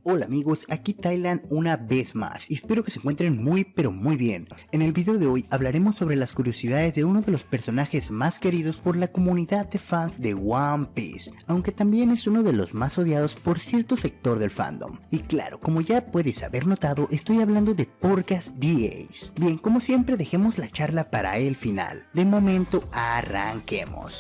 Hola amigos, aquí Thailand una vez más y espero que se encuentren muy pero muy bien. En el video de hoy hablaremos sobre las curiosidades de uno de los personajes más queridos por la comunidad de fans de One Piece, aunque también es uno de los más odiados por cierto sector del fandom. Y claro, como ya puedes haber notado, estoy hablando de Porras the Ace. Bien, como siempre dejemos la charla para el final. De momento, arranquemos.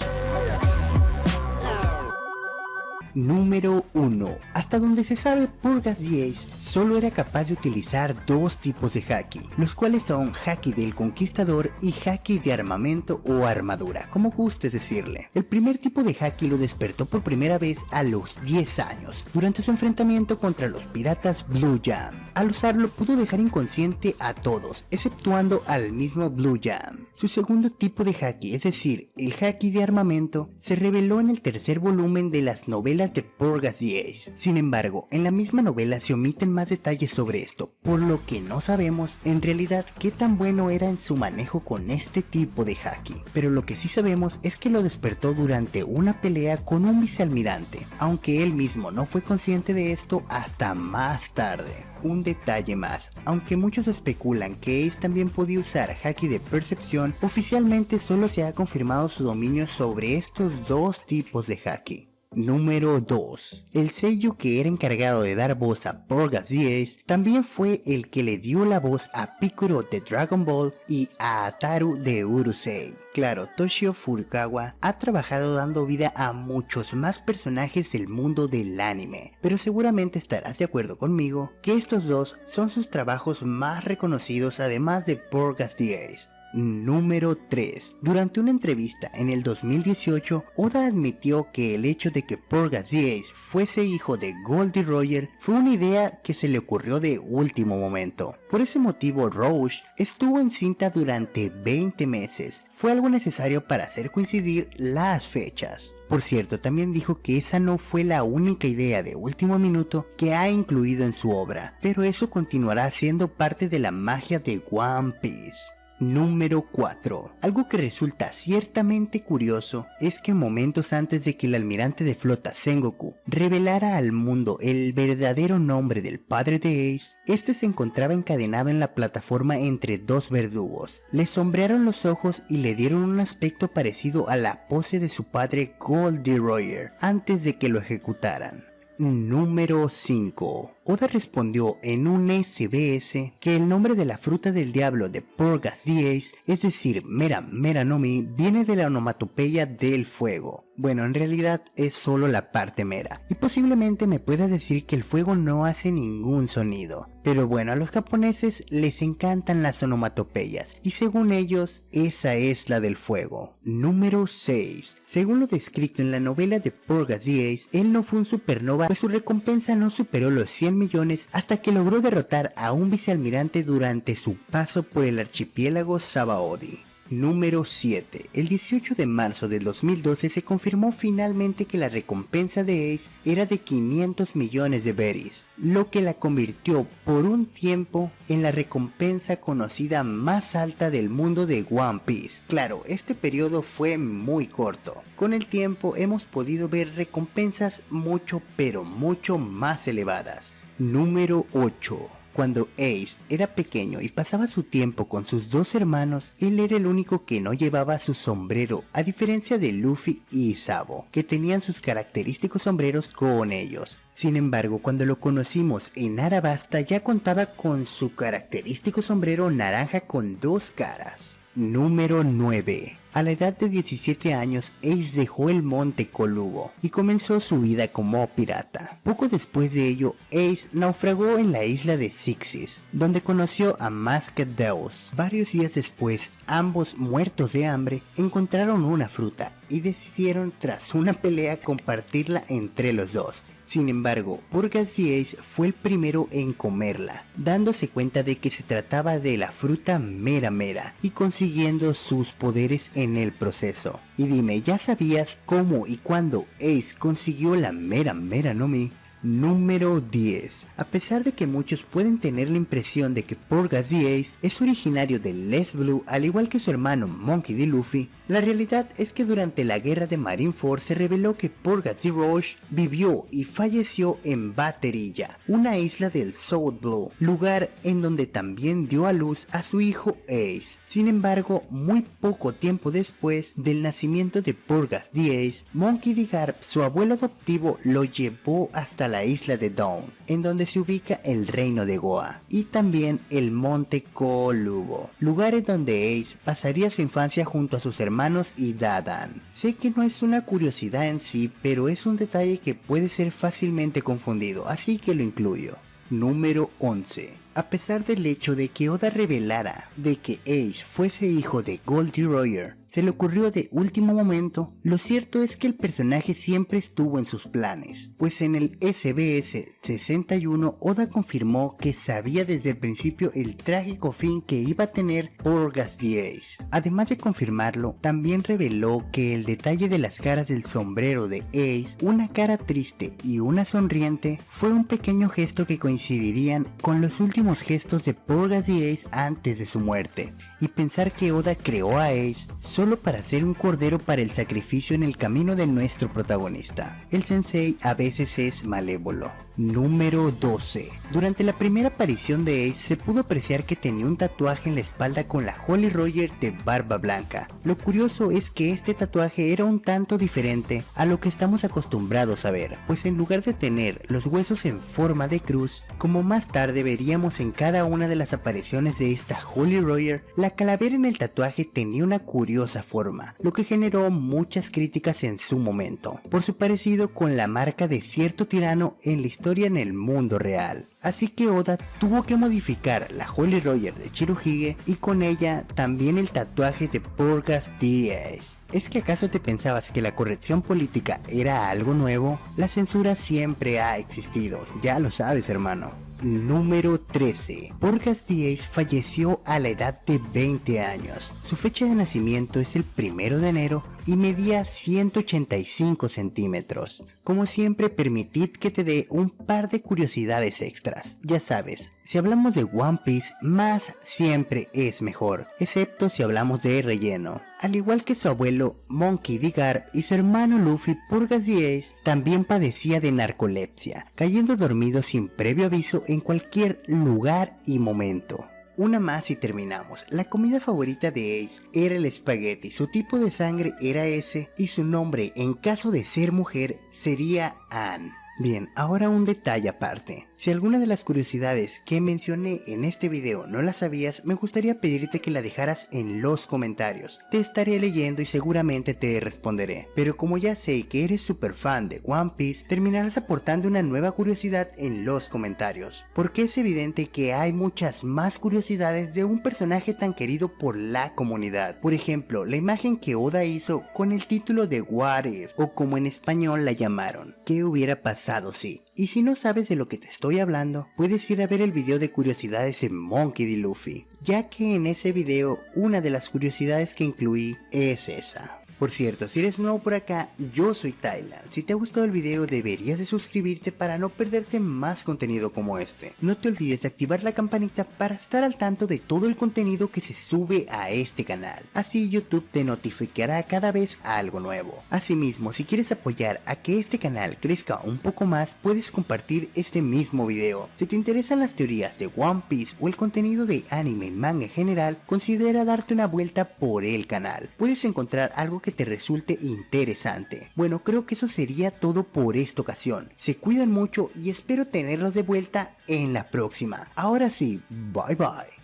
Número 1. Hasta donde se sabe, Porras the Ace solo era capaz de utilizar dos tipos de haki, los cuales son haki del conquistador y haki de armamento o armadura, como gustes decirle. El primer tipo de haki lo despertó por primera vez a los 10 años, durante su enfrentamiento contra los piratas Blue Jam. Al usarlo pudo dejar inconsciente a todos, exceptuando al mismo Blue Jam. Su segundo tipo de haki, es decir, el haki de armamento, se reveló en el tercer volumen de las novelas de Porras the Ace. Sin embargo, en la misma novela se omiten más detalles sobre esto, por lo que no sabemos en realidad qué tan bueno era en su manejo con este tipo de haki. Pero lo que sí sabemos es que lo despertó durante una pelea con un vicealmirante, aunque él mismo no fue consciente de esto hasta más tarde. Un detalle más, aunque muchos especulan que Ace también podía usar haki de percepción, oficialmente solo se ha confirmado su dominio sobre estos dos tipos de haki. Número 2. El sello que era encargado de dar voz a Porras the Ace también fue el que le dio la voz a Piccolo de Dragon Ball y a Ataru de Urusei. Claro, Toshio Furukawa ha trabajado dando vida a muchos más personajes del mundo del anime, pero seguramente estarás de acuerdo conmigo que estos dos son sus trabajos más reconocidos además de Porras the Ace. Número 3. Durante una entrevista en el 2018, Oda admitió que el hecho de que Porras the Ace fuese hijo de Goldie Roger fue una idea que se le ocurrió de último momento. Por ese motivo, Rouge estuvo encinta durante 20 meses. Fue algo necesario para hacer coincidir las fechas. Por cierto, también dijo que esa no fue la única idea de último minuto que ha incluido en su obra, pero eso continuará siendo parte de la magia de One Piece. Número 4. Algo que resulta ciertamente curioso es que momentos antes de que el almirante de flota Sengoku revelara al mundo el verdadero nombre del padre de Ace, este se encontraba encadenado en la plataforma entre dos verdugos. Le sombrearon los ojos y le dieron un aspecto parecido a la pose de su padre Goldie Roger antes de que lo ejecutaran. Número 5. Oda respondió en un SBS que el nombre de la fruta del diablo de Porras the Ace, es decir, Mera Mera no Mi, viene de la onomatopeya del fuego. Bueno, en realidad es solo la parte mera, y posiblemente me puedas decir que el fuego no hace ningún sonido. Pero bueno, a los japoneses les encantan las onomatopeyas, y según ellos, esa es la del fuego. Número 6. Según lo descrito en la novela de Porras the Ace, él no fue un supernova, pues su recompensa no superó los 100 millones hasta que logró derrotar a un vicealmirante durante su paso por el archipiélago Sabaody. Número 7. El 18 de marzo del 2012 se confirmó finalmente que la recompensa de Ace era de 500 millones de berries, lo que la convirtió por un tiempo en la recompensa conocida más alta del mundo de One Piece. Claro, este periodo fue muy corto. Con el tiempo hemos podido ver recompensas mucho pero mucho más elevadas. Número 8. Cuando Ace era pequeño y pasaba su tiempo con sus dos hermanos, él era el único que no llevaba su sombrero, a diferencia de Luffy y Sabo, que tenían sus característicos sombreros con ellos. Sin embargo, cuando lo conocimos en Arabasta ya contaba con su característico sombrero naranja con dos caras. Número 9. A la edad de 17 años, Ace dejó el monte Kolubo y comenzó su vida como pirata. Poco después de ello, Ace naufragó en la isla de Sixis, donde conoció a Masked Deus. Varios días después, ambos muertos de hambre, encontraron una fruta y decidieron, tras una pelea, compartirla entre los dos. Sin embargo, Porras the Ace fue el primero en comerla, dándose cuenta de que se trataba de la fruta Mera Mera y consiguiendo sus poderes en el proceso. Y dime, ¿ya sabías cómo y cuándo Ace consiguió la Mera Mera no Mi? Número 10. A pesar de que muchos pueden tener la impresión de que Porgas the Ace es originario de Les Blue al igual que su hermano Monkey D. Luffy, la realidad es que durante la guerra de Marineford se reveló que Porgas the Roche vivió y falleció en Baterilla, una isla del South Blue, lugar en donde también dio a luz a su hijo Ace. Sin embargo, muy poco tiempo después del nacimiento de Porgas the Ace, Monkey D. Garp, su abuelo adoptivo, lo llevó hasta la isla de Dawn, en donde se ubica el reino de Goa, y también el monte Koolubo, lugares donde Ace pasaría su infancia junto a sus hermanos y Dadan. Sé que no es una curiosidad en sí, pero es un detalle que puede ser fácilmente confundido, así que lo incluyo. Número 11. A pesar del hecho de que Oda revelara de que Ace fuese hijo de Goldie Roger, se le ocurrió de último momento, lo cierto es que el personaje siempre estuvo en sus planes, pues en el SBS 61 Oda confirmó que sabía desde el principio el trágico fin que iba a tener Porgas the Ace. Además de confirmarlo, también reveló que el detalle de las caras del sombrero de Ace, una cara triste y una sonriente, fue un pequeño gesto que coincidirían con los últimos gestos de Porgas the Ace antes de su muerte. Y pensar que Oda creó a Ace solo para ser un cordero para el sacrificio en el camino de nuestro protagonista. El sensei a veces es malévolo. Número 12. Durante la primera aparición de Ace se pudo apreciar que tenía un tatuaje en la espalda con la Holly Roger de barba blanca. Lo curioso es que este tatuaje era un tanto diferente a lo que estamos acostumbrados a ver, pues en lugar de tener los huesos en forma de cruz, como más tarde veríamos en cada una de las apariciones de esta Holly Roger, la calavera en el tatuaje tenía una curiosa forma, lo que generó muchas críticas en su momento, por su parecido con la marca de cierto tirano en la historia en el mundo real. Así que Oda tuvo que modificar la Holly Roger de Chiruhige y con ella también el tatuaje de Porgas the Ace. ¿Es que acaso te pensabas que la corrección política era algo nuevo? La censura siempre ha existido, ya lo sabes, hermano. Número 13. Porgas the Ace falleció a la edad de 20 años. Su fecha de nacimiento es el 1 de enero y medía 185 centímetros. Como siempre, permitid que te dé un par de curiosidades extras. Ya sabes, si hablamos de One Piece, más siempre es mejor, excepto si hablamos de relleno. Al igual que su abuelo Monkey D. Garp y su hermano Luffy, Porgas the Ace también padecía de narcolepsia, cayendo dormido sin previo aviso en cualquier lugar y momento. Una más y terminamos. La comida favorita de Ace era el espagueti, su tipo de sangre era ese y su nombre en caso de ser mujer sería Anne. Bien, ahora un detalle aparte. Si alguna de las curiosidades que mencioné en este video no las sabías, me gustaría pedirte que la dejaras en los comentarios. Te estaré leyendo y seguramente te responderé. Pero como ya sé que eres super fan de One Piece, terminarás aportando una nueva curiosidad en los comentarios. Porque es evidente que hay muchas más curiosidades de un personaje tan querido por la comunidad. Por ejemplo, la imagen que Oda hizo con el título de What If, o como en español la llamaron, ¿qué hubiera pasado si? Y si no sabes de lo que te estoy hablando, puedes ir a ver el video de curiosidades en Monkey D. Luffy, ya que en ese video una de las curiosidades que incluí es esa. Por cierto, si eres nuevo por acá, yo soy Tyler. Si te ha gustado el video deberías de suscribirte para no perderte más contenido como este. No te olvides de activar la campanita para estar al tanto de todo el contenido que se sube a este canal. Así YouTube te notificará cada vez algo nuevo. Asimismo, si quieres apoyar a que este canal crezca un poco más, puedes compartir este mismo video. Si te interesan las teorías de One Piece o el contenido de anime y manga en general, considera darte una vuelta por el canal. Puedes encontrar algo que te resulte interesante. Bueno, creo que eso sería todo por esta ocasión. Se cuidan mucho y espero tenerlos de vuelta en la próxima. Ahora sí, bye bye.